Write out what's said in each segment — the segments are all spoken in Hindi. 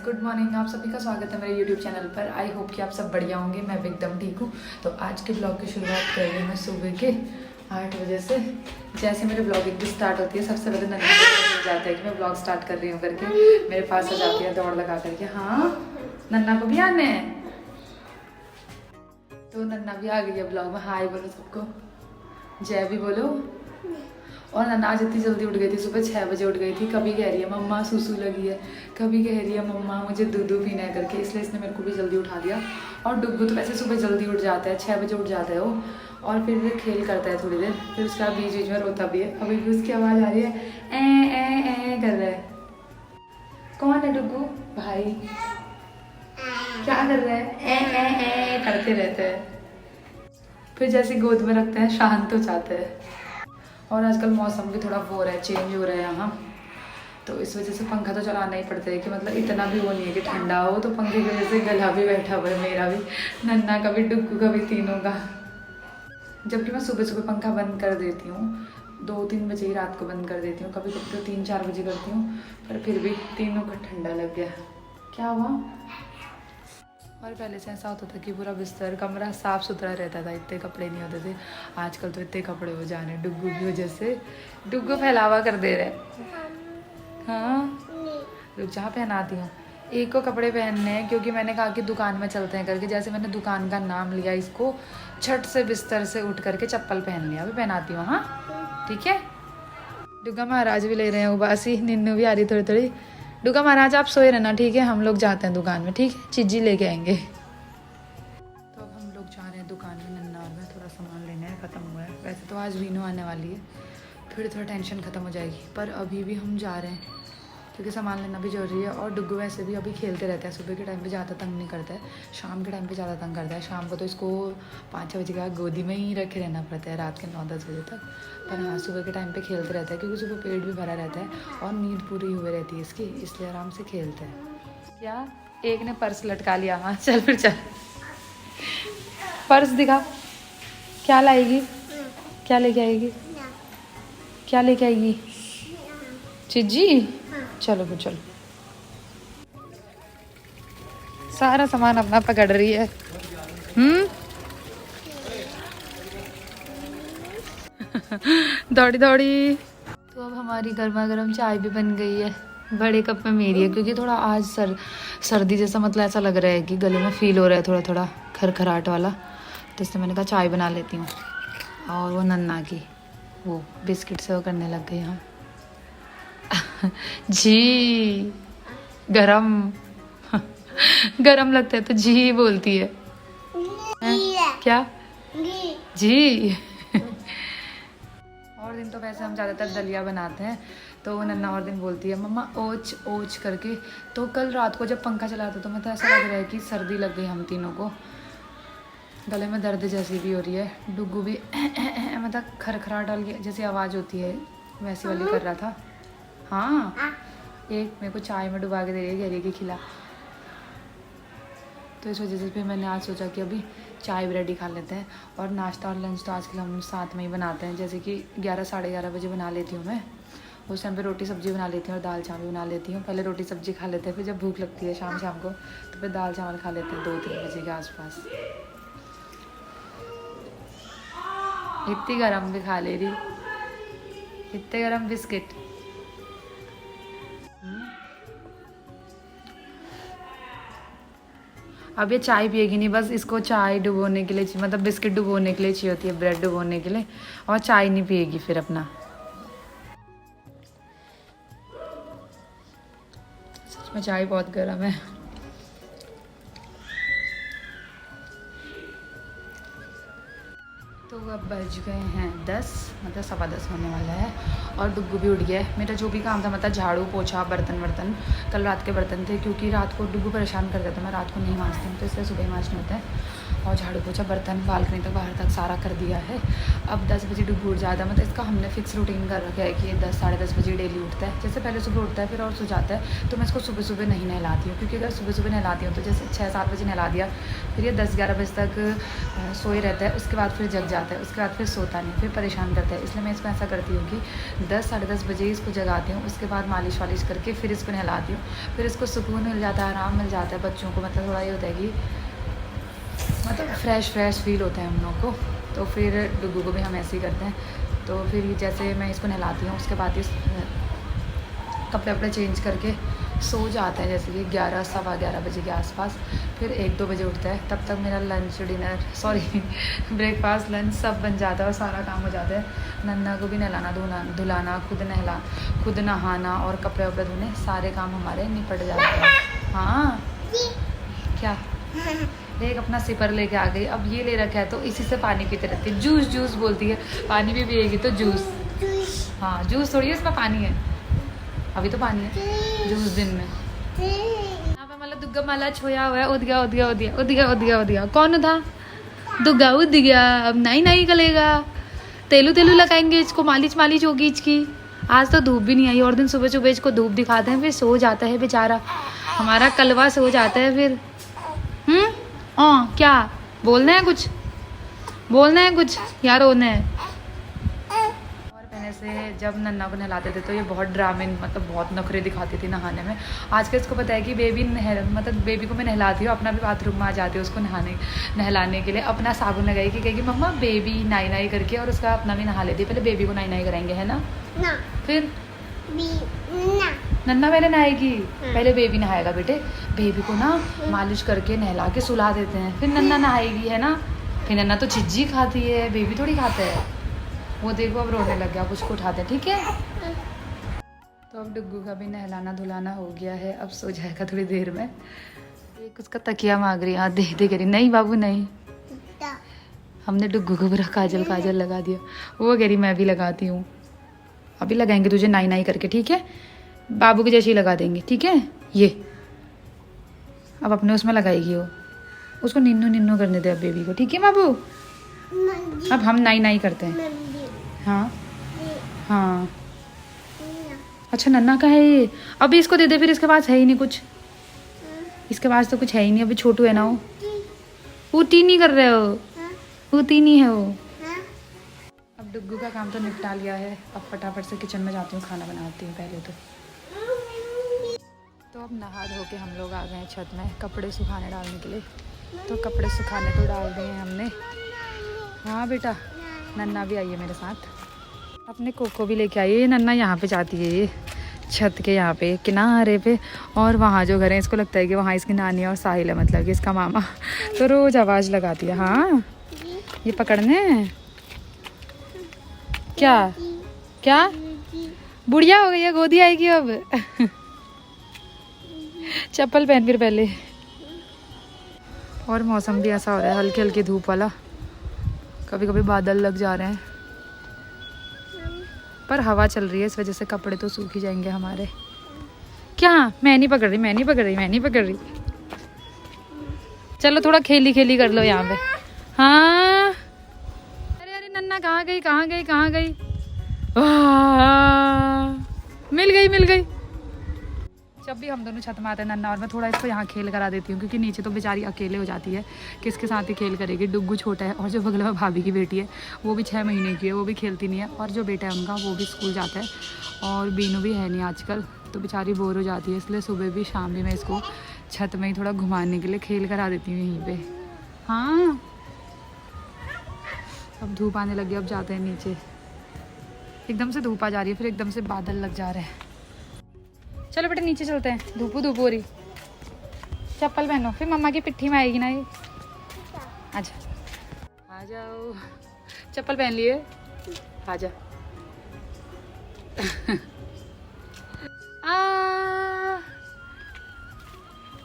Good morning. आप सभी का स्वागत है मेरे यूट्यूब चैनल पर। आई होप कि आप सब बढ़िया होंगे। मैं भी एकदम ठीक हूँ। तो आज के ब्लॉग की शुरुआत कर रही हूँ मैं सुबह के 8 बजे से। जैसे मेरे ब्लॉगिंग की स्टार्ट होती है सबसे पहले नन्ना को जाता है कि मैं ब्लॉग स्टार्ट कर रही हूँ करके मेरे पास आ जाती है दौड़ लगा करके। हाँ, नन्ना को भी आने हैं। तो नन्ना भी आ गई है ब्लॉग में। हाय बोलो सबको, जय भी बोलो। और नन्ना आज इतनी जल्दी उठ गई थी, सुबह 6 बजे उठ गई थी। कभी कह रही है मम्मा सुसु लगी है, कभी कह रही है मम्मा मुझे दूध पीना है करके, इसलिए इसने मेरे को भी जल्दी उठा दिया। और डुग्गू तो वैसे सुबह जल्दी उठ जाता है, 6 बजे उठ जाता है वो। और फिर खेल करता है थोड़ी देर, फिर उसका बीच बीच में रोता भी है। अभी भी उसकी आवाज़ आ रही है, ए कर रहा है। कौन है डुग्गू? भाई क्या कर रहा है? ए करते रहते हैं। फिर जैसे गोद में रखते हैं शांत हो जाते हैं। और आजकल मौसम भी थोड़ा वो हो रहा है, चेंज हो रहा है यहाँ, तो इस वजह से पंखा तो चलाना ही पड़ता है कि मतलब इतना भी वो नहीं है कि ठंडा हो। तो पंखे की वजह से गला भी बैठा हुआ है मेरा भी, नन्ना का भी, डुग्गू का भी, तीनों का। जबकि मैं सुबह सुबह पंखा बंद कर देती हूँ, 2-3 बजे ही रात को बंद कर देती हूँ। कभी कभी तो 3-4 बजे करती हूँ, पर फिर भी तीनों को ठंडा लग गया। क्या हुआ? और पहले से ऐसा होता था कि पूरा बिस्तर कमरा साफ़ सुथरा रहता था, इतने कपड़े नहीं होते थे। आजकल तो इतने कपड़े हो जा रहे हैं डुग्गू की वजह से। डुग्गू फैलावा कर दे रहे। हाँ, रुक जहाँ पहनाती हूँ। एक को कपड़े पहनने हैं क्योंकि मैंने कहा कि दुकान में चलते हैं करके। जैसे मैंने दुकान का नाम लिया, इसको छट से बिस्तर से उठ करके चप्पल पहन लिया। अभी पहनाती हूँ। हाँ ठीक है। डुग्गा महाराज भी ले रहे हैं उबासी, निन्नू भी आ रही थोड़ी थोड़ी। डुग्गा महाराज आप सोए रहना, ठीक है? हम लोग जाते हैं दुकान में, ठीक है? चीजी लेके आएंगे। तो अब हम लोग जा रहे हैं दुकान में। नन्ना और मैं थोड़ा सामान लेने हैं, ख़त्म हुआ है। वैसे तो आज वीनू आने वाली है, फिर थोड़ा टेंशन ख़त्म हो जाएगी। पर अभी भी हम जा रहे हैं क्योंकि सामान लेना भी जरूरी है। और डुग्गू वैसे भी अभी खेलते रहता है, सुबह के टाइम पे ज़्यादा तंग नहीं करता है, शाम के टाइम पे ज़्यादा तंग करता है। शाम को तो इसको 5-6 बजे का गोदी में ही रखे रहना पड़ता है, रात के 9-10 बजे तक। पर हाँ, सुबह के टाइम पे खेलते रहता है क्योंकि सुबह पेट भी भरा रहता है और नींद पूरी हुई रहती है इसकी, इसलिए आराम से खेलता है। क्या? एक ने पर्स लटका लिया। हाँ चल फिर चल, पर्स दिखा। क्या लाएगी? क्या लेके आएगी? क्या लेके आएगी? चिज्जी? चलो फिर चलो। सारा सामान अपना पकड़ रही है। दौड़ी दौड़ी। तो अब हमारी गर्मा गर्म चाय भी बन गई है। बड़े कप में मेरी है क्योंकि थोड़ा आज सर्दी जैसा, मतलब ऐसा लग रहा है कि गले में फील हो रहा है थोड़ा थोड़ा खरखराट वाला, तो इसलिए मैंने कहा चाय बना लेती हूँ। और वो नन्ना की वो बिस्किट से वो करने लग गई। हाँ जी गरम गरम लगता है तो जी बोलती है। क्या जी? और दिन तो वैसे हम ज़्यादातर दलिया बनाते हैं, तो नन्ना और दिन बोलती है मम्मा ओच ओच करके। तो कल रात को जब पंखा चला था तो मतलब ऐसा लग रहा है कि सर्दी लग गई हम तीनों को, गले में दर्द जैसी भी हो रही है। डुग्गू भी मतलब खरखराट वाली जैसी आवाज़ होती है वैसी वाली कर रहा था। हाँ, एक मेरे को चाय में डुबा के दे रही है, कह रही है कि खिला। तो इस वजह से फिर मैंने आज सोचा कि अभी चाय ब्रेड खा लेते हैं। और नाश्ता और लंच तो आजकल हम साथ में ही बनाते हैं। जैसे कि 11-11:30 बजे बना लेती हूँ मैं, उस टाइम पे रोटी सब्जी बना लेती हूँ और दाल चावल बना लेती हूँ। पहले रोटी सब्जी खा लेते हैं, फिर जब भूख लगती है शाम को तो फिर दाल चावल खा लेते हैं 2-3 बजे के आसपास। इतनी गरम भी खा ले रही, इतने गरम बिस्किट। अब ये चाय पिएगी नहीं, बस इसको चाय डुबोने के लिए, मतलब बिस्किट डुबोने के लिए चाहिए होती है, ब्रेड डुबोने के लिए, और चाय नहीं पिएगी फिर अपना। सच में चाय बहुत गर्म है। तो अब बज गए हैं 10, मतलब 10:15 होने वाला है। और डुग्गू भी उठ गया है। मेरा जो भी काम था, मतलब झाड़ू पोछा बर्तन कल रात के बर्तन थे क्योंकि रात को डुग्गू परेशान कर देता है। मैं रात को नहीं मांजती हूँ तो इसलिए सुबह ही मांजने होता है। और झाड़ू पोछा बर्तन बालकनी तक बाहर तक सारा कर दिया है। अब 10 बजे डुग्गू उठ जाता है, मतलब इसका हमने फिक्स रूटीन कर रखा है कि 10 साढ़े 10 बजे डेली उठता है। जैसे पहले सुबह उठता है फिर और सो जाता है, तो मैं इसको सुबह सुबह नहीं नहलाती हूँ, क्योंकि अगर सुबह सुबह नहलाती हूँ तो जैसे 6-7 बजे नहला दिया, फिर ये 10-11 बजे तक सोए रहता है, उसके बाद फिर जग जाता है, उसके बाद फिर सोता नहीं, फिर परेशान करता है। इसलिए मैं इसको ऐसा करती हूँ कि 10 साढ़े 10 बजे इसको जगाती हूँ, उसके बाद मालिश वालिश करके फिर इसको नहलाती हूँ। फिर इसको सुकून मिल जाता है, आराम मिल जाता है। बच्चों को मतलब थोड़ा ये होता है कि मतलब फ्रेश फील होता है हम लोग को। तो फिर डुग्गू को भी हम ऐसे ही करते हैं। तो फिर जैसे मैं इसको नहलाती हूँ, उसके बाद इस कपड़े वपड़े चेंज करके सो जाता है, जैसे कि 11 सवा 11 बजे के आसपास। फिर 1-2 बजे उठता है, तब तक मेरा लंच डिनर ब्रेकफास्ट लंच सब बन जाता है और सारा काम हो जाता है। नन्ना को भी नहलाना धुलाना, खुद नहाना और कपड़े वपड़े धोने, सारे काम हमारे निपट जाते हैं। हाँ क्या एक अपना सिपर लेके आ गई, अब ये ले रखा है तो इसी से पानी पीते रहती है। जूस बोलती है, पानी भी पिएगी तो जूस। हाँ जूस थोड़ी है, इसमें पानी है, अभी तो पानी है जूस दिन में। यहाँ पे मतलब दुग्गा माला छोया हुआ है, उद गया। कौन था? दुग्गा उद गया, अब नहीं कलेगा। तेलू लगाएंगे इसको, मालिश होगी इसकी। आज तो धूप भी नहीं आई, और दिन सुबह इसको धूप दिखाते हैं, फिर सो जाता है बेचारा हमारा कलवा, सो जाता है फिर। क्या बोलना है कुछ यार रोना है। और पहले से जब नन्ना को नहलाते थे तो ये बहुत ड्रामे, मतलब बहुत नखरे दिखाती थी नहाने में। आज कल इसको पता है कि बेबी को मैं नहलाती हूँ, अपना भी बाथरूम में आ जाती हूँ उसको नहलाने के लिए। अपना साबुन लगाएगी, कहेगी मम्मा बेबी नाई करके, और उसका अपना भी नहा लेती है। पहले बेबी को नाई कराएंगे, है ना? फिर नन्ना पहले नहाएगी, पहले बेबी नहाएगा बेटे। बेबी को ना मालिश करके नहला के सुला देते हैं, फिर नन्ना नहाएगी, है ना? फिर नन्ना तो चिज्जी खाती है, बेबी थोड़ी खाता है। वो देखो अब रोने लग गया, अब उसको उठाते हैं, ठीक है? तो अब डुग्गू का भी नहलाना धुलाना हो गया है, अब सो जाएगा थोड़ी देर में। एक उसका तकिया मांग रही है, दे कह रही नहीं बाबू नहीं। हमने डुग्गू को पूरा काजल लगा दिया। वो कह रही मैं भी लगाती हूँ, अभी लगाएंगे तुझे नाई करके, ठीक है? बाबू की जैसी लगा देंगे, ठीक है? ये अब अपने उसमें लगाएगी वो, उसको निन्नू करने दे अब बेबी को, ठीक है बाबू? अब हम नाई करते हैं। हाँ अच्छा नन्ना का है ये, अभी इसको दे दे, फिर इसके पास है ही नहीं कुछ, इसके पास तो कुछ है ही नहीं, अभी छोटू है ना वो टी नहीं कर रहे हो, वो टी नहीं है वो। अब डुग्गू का काम तो निपटा लिया है, अब फटाफट से किचन में जाती हूँ, खाना बनाती हूँ पहले तो अब नहा धो के हम लोग आ गए हैं छत में कपड़े सुखाने डालने के लिए। तो कपड़े सुखाने तो डाल दिए हैं हमने। हाँ बेटा, नन्ना भी आई है मेरे साथ, अपने कोको भी लेके आई है। नन्ना यहाँ पे जाती है, ये छत के यहाँ पे किनारे पे, और वहाँ जो घर है इसको लगता है कि वहाँ इसकी नानी और साहिल है, मतलब कि इसका मामा, तो रोज़ आवाज़ लगाती है। हाँ ये पकड़ने क्या बुढ़िया हो गई है, गोदी आएगी अब। चप्पल पहन फिर पहले। और मौसम भी ऐसा हो रहा है, हल्की हल्की धूप वाला, कभी कभी बादल लग जा रहे हैं, पर हवा चल रही है, इस वजह से कपड़े तो सूख ही जाएंगे हमारे। क्या मैं नहीं पकड़ रही। चलो थोड़ा खेली कर लो यहाँ पे। हाँ अरे नन्ना कहाँ गई? मिल गई। जब भी हम दोनों छत में आते हैं नन्ना और मैं, थोड़ा इसको यहाँ खेल करा देती हूँ, क्योंकि नीचे तो बेचारी अकेले हो जाती है, किसके साथ ही खेल करेगी। डुग्गू छोटा है, और जो बगल में भाभी की बेटी है वो भी 6 महीने की है, वो भी खेलती नहीं है, और जो बेटा है उनका वो भी स्कूल जाता है, और बीनू भी है नहीं आजकल, तो बेचारी बोर हो जाती है। इसलिए सुबह भी शाम भी मैं इसको छत में ही थोड़ा घुमाने के लिए खेल करा देती हूँ यहीं पर। हाँ अब धूप आने लगी, अब जाते हैं नीचे। एकदम से धूप आ जा रही है, फिर एकदम से बादल लग जा रहे हैं। चलो बेटा नीचे चलते हैं, धूप हो रही। चप्पल पहनो, फिर मम्मा की पिट्ठी में आएगी ना ये। अच्छा आ जाओ, चप्पल पहन लिए, आ जा।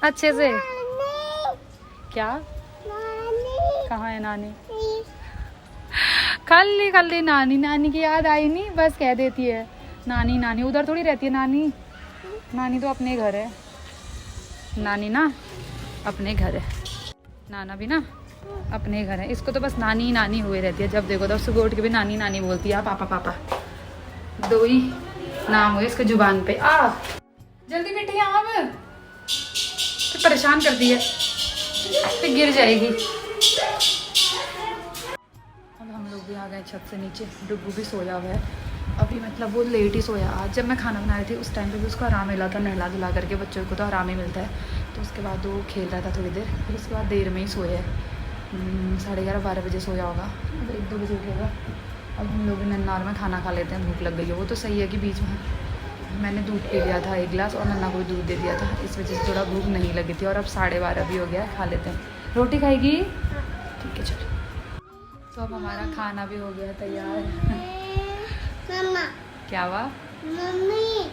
अच्छे से। क्या कहाँ है नानी? खाली नानी की याद आई नहीं, बस कह देती है नानी। उधर थोड़ी रहती है नानी तो अपने घर है, नानी ना अपने घर है, नाना भी ना अपने घर है। इसको तो बस नानी नानी हुए रहती है, जब देखो तो सुबह उठ के भी नानी नानी बोलती है, पापा पापा, दो ही नाम हुए इसके जुबान पे। आ जल्दी बेटी यहाँ अब, तो परेशान करती है, फिर गिर जाएगी। अब हम लोग भी आ गए छत से नीचे। डुग्गू भी सोया हुआ है अभी, मतलब वो लेट ही सोया। आज जब मैं खाना बना रही थी उस टाइम पे भी उसको आराम मिला था, नहला धुला करके बच्चों को तो आराम ही मिलता है। तो उसके बाद वो खेल रहा था थोड़ी देर, फिर उसके बाद देर में ही सोया है। 11:30-12 बजे सोया होगा, अब 1-2 बजे उठेगा। अब हम लोग नन्नार में खाना खा लेते हैं, भूख लग गई है। वो तो सही है कि बीच में मैंने दूध पी लिया था 1 गिलास और नन्ना को भी दूध दे दिया था, इस वजह से थोड़ा भूख नहीं लगी थी। और अब 12:30 भी हो गया, खा लेते हैं। रोटी खाएगी? ठीक है चलो। तो अब हमारा खाना भी हो गया तैयार। मम्मा क्या हुआ? मम्मी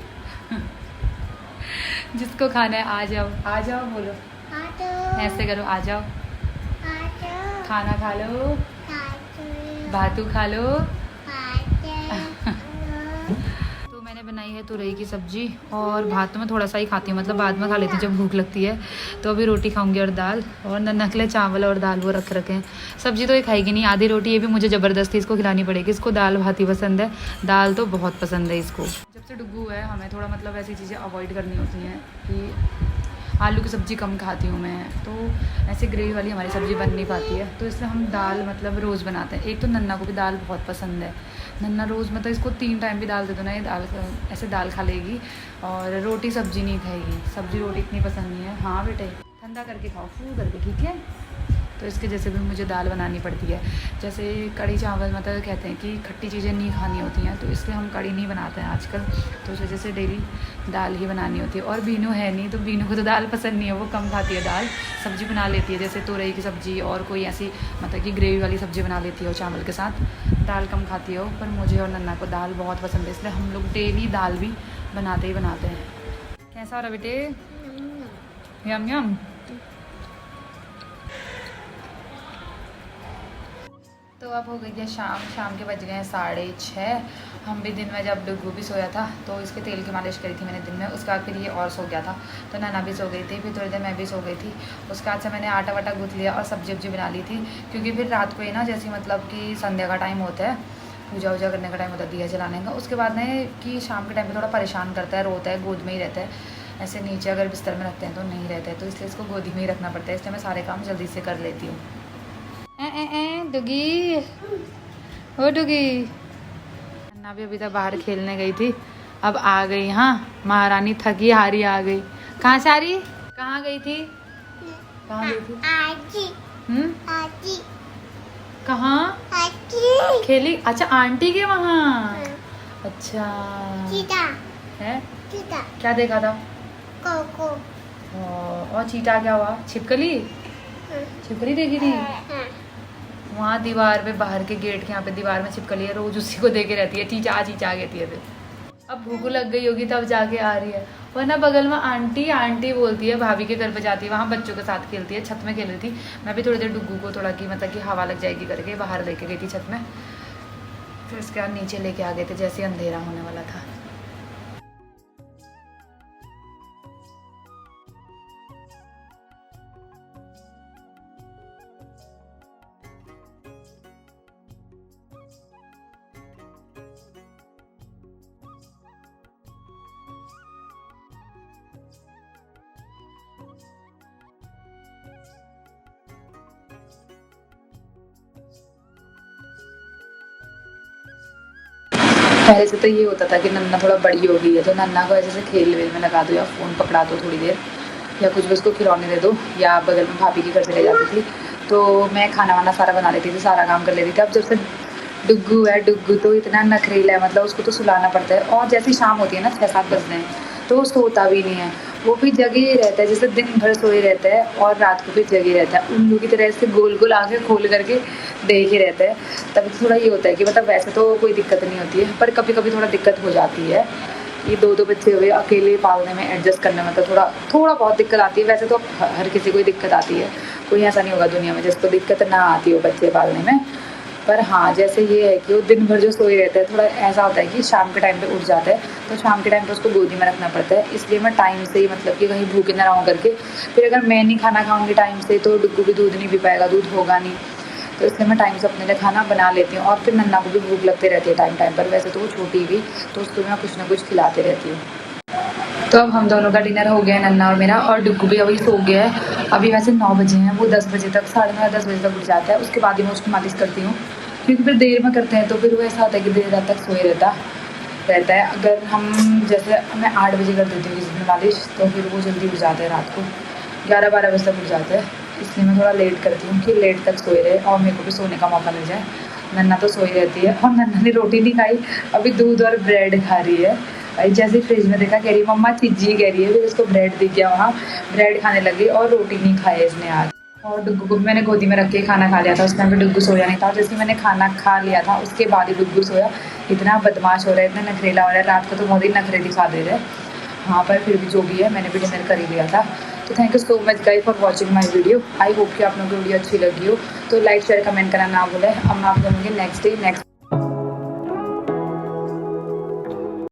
जिसको खाना है आ जाओ, आ जाओ बोलो, ऐसे करो, आ जाओ, खाना खा लो, भातू खा लो। तो मैंने बनाई है तुरई की सब्जी और भात तो मैं थोड़ा सा ही खाती हूँ, मतलब बाद में खा लेती हूँ जब भूख लगती है। तो अभी रोटी खाऊंगी और दाल, और नन्नकले चावल और दाल वो रख रखे हैं। सब्जी तो ये खाएगी नहीं, आधी रोटी ये भी मुझे ज़बरदस्ती इसको खिलानी पड़ेगी। इसको दाल भात ही पसंद है, दाल तो बहुत पसंद है इसको। जब से डुग्गू है हमें थोड़ा मतलब ऐसी चीज़ें अवॉइड करनी होती हैं कि आलू की सब्ज़ी कम खाती हूँ मैं, तो ऐसे ग्रेवी वाली हमारी सब्ज़ी बन नहीं पाती है। तो इसलिए हम दाल मतलब रोज़ बनाते हैं। एक तो नन्ना को भी दाल बहुत पसंद है, नन्ना रोज़ मतलब इसको 3 टाइम भी दाल दे दो ना, ये दाल ऐसे दाल खा लेगी। और रोटी सब्ज़ी नहीं खाएगी, सब्ज़ी रोटी इतनी पसंद नहीं है। हाँ बेटे ठंडा करके खाओ, फू करके, ठीक है। तो इसके जैसे भी मुझे दाल बनानी पड़ती है। जैसे कढ़ी चावल मतलब कहते हैं कि खट्टी चीज़ें नहीं खानी होती हैं, तो इसलिए हम कढ़ी नहीं बनाते हैं आजकल। तो इस वजह से डेली दाल ही बनानी होती है। और बीनू है नहीं, तो बीनू को तो दाल पसंद नहीं है, वो कम खाती है दाल। सब्ज़ी बना लेती है, जैसे तुरई की सब्ज़ी और कोई ऐसी मतलब कि ग्रेवी वाली सब्ज़ी बना लेती है वो चावल के साथ। दाल कम खाती है वो, पर मुझे और नन्ना को दाल बहुत पसंद है, इसलिए हम लोग डेली दाल भी बनाते ही बनाते हैं। कैसा हो रहा बेटे? यम यम। तो अब हो गई है शाम के बज गए हैं 6:30। हम भी दिन में जब डुग्गू भी सोया था तो इसके तेल की मालिश करी थी मैंने दिन में, उसके बाद फिर ये और सो गया था। तो नन्ना भी सो गई थी, फिर थोड़ी देर मैं भी सो गई थी। उसके बाद से मैंने आटा वाटा गूँथ लिया और सब्जी वब्जी बना ली थी, क्योंकि फिर रात को ही ना जैसे मतलब कि संध्या का टाइम होता है, पूजा वूजा करने का टाइम होता है, दिया जलाने का। उसके बाद में कि शाम के टाइम पर थोड़ा परेशान करता है, रोता है, गोद में ही रहता है। ऐसे नीचे अगर बिस्तर में रखते हैं तो नहीं रहता है, तो इसलिए इसको गोदी में ही रखना पड़ता है। इसलिए मैं सारे काम जल्दी से कर लेती हूँ। डुगी, ओ डुगी। अन्ना भी अभी तक बाहर खेलने गई थी, अब आ गई। हाँ महारानी थकी हारी आ गई। कहाँ से आ रही? कहाँ गई थी? कहाँ गई थी? आजी कहाँ खेली? अच्छा आंटी के वहाँ। अच्छा है, क्या देखा था? कोको। और चीता क्या हुआ? छिपकली? छिपकली देखी थी वहाँ दीवार पे, बाहर के गेट के यहाँ पे दीवार में छिपकली है, रोज उसी को देखे रहती है, चीचा कहती है। फिर अब भूख लग गई होगी तब जाके आ रही है, वरना बगल में आंटी बोलती है, भाभी के घर पे जाती है, वहाँ बच्चों के साथ खेलती है। छत में खेल रही थी, मैं भी थोड़ी देर डुग्गू को थोड़ा कि मतलब कि हवा लग जाएगी करके बाहर लेके गई थी छत में। फिर उसके बाद नीचे लेके आ गए थे जैसे अंधेरा होने वाला था। पहले से तो ये होता था कि नन्ना थोड़ा बड़ी हो गई है तो नन्ना को ऐसे खेल वेल में लगा दो या फ़ोन पकड़ा दो थोड़ी देर, या कुछ भी उसको खिलौने दे दो, या बगल में भाभी के घर चले जाती थी तो मैं खाना वाना सारा बना लेती थी, सारा काम कर लेती थी। अब जब से डुग्गू है, डुग्गू तो इतना नखरेला है, मतलब उसको तो सुलाना पड़ता है। और जैसी शाम होती है ना 6-7 बजते हैं तो सोता भी नहीं है, वो भी जगे ही रहता है, जैसे दिन भर सोए रहता है और रात को भी जगे रहता है, उल्लू की तरह से गोल गोल आंखें खोल करके देख ही रहता है। तभी थोड़ा ये होता है कि मतलब वैसे तो कोई दिक्कत नहीं होती है, पर कभी कभी थोड़ा दिक्कत हो जाती है। ये 2 बच्चे हुए अकेले पालने में, एडजस्ट करने में तो थोड़ा बहुत दिक्कत आती है। वैसे तो हर किसी को ही दिक्कत आती है, कोई ऐसा नहीं होगा दुनिया में जिसको दिक्कत ना आती हो बच्चे पालने में। पर हाँ जैसे ये है कि वो दिन भर जो सोए रहता है, थोड़ा ऐसा होता है कि शाम के टाइम पे उठ जाता है, तो शाम के टाइम पे उसको गोदी में रखना पड़ता है। इसलिए मैं टाइम से ही मतलब कि कहीं भूखे ना रहूँ करके, फिर अगर मैं नहीं खाना खाऊंगी टाइम से तो डुग्गू भी दूध नहीं पी पाएगा, दूध होगा नहीं, तो इसलिए मैं टाइम से अपने लिए खाना बना लेती हूँ। और फिर नन्ना को भी भूख लगती रहती है टाइम टाइम पर, वैसे तो वो छोटी भी, तो उसको मैं कुछ ना कुछ खिलाते रहती हूँ। तो अब हम दोनों का डिनर हो गया है, नन्ना और मेरा, और डुग्गू भी अभी सो गया है। अभी वैसे 9 बजे हैं, वो 10 बजे तक, 9:30 10 बजे तक उठ जाता है। उसके बाद ही मैं उसकी मालिश करती हूँ, क्योंकि फिर देर में करते हैं तो फिर वो ऐसा होता है कि देर रात तक सोए रहता है। अगर हम जैसे मैं 8 बजे कर देती हूँ किसी दिन मालिश, तो फिर वो जल्दी उठ जाता है, रात को 11-12 बजे तक उठ जाता है। इसलिए मैं थोड़ा लेट करती हूँ कि लेट तक सोए रहे और मेरे को भी सोने का मौका मिल जाए। नन्ना तो सोई रहती है, और नन्ना ने रोटी नहीं खाई, अभी दूध और ब्रेड खा रही है। भाई जैसे फ्रिज में देखा कह रही मम्मा चिज्जी कह रही है, फिर उसको ब्रेड दिख गया, वहाँ ब्रेड खाने लगी और रोटी नहीं खाई इसने आज। और डुग्गू को भी मैंने गोदी में रख के खाना खा लिया था, उस टाइम पे डुग्गू सोया नहीं था। जैसे मैंने खाना खा लिया था उसके बाद ही डुग्गू सोया। इतना बदमाश हो रहा है, इतना नखरेला हो रहा है, रात को तो बहुत ही नखरे दिखा दे रहे हैं। हाँ पर फिर भी जो भी है, मैंने भी डिनर कर ही लिया था। तो thank you so much guys for watching my video. I hope कि आप लोगों को वीडियो अच्छी लगी हो, तो लाइक शेयर कमेंट करना ना भूलें। अब मैं आप लोगों के नेक्स्ट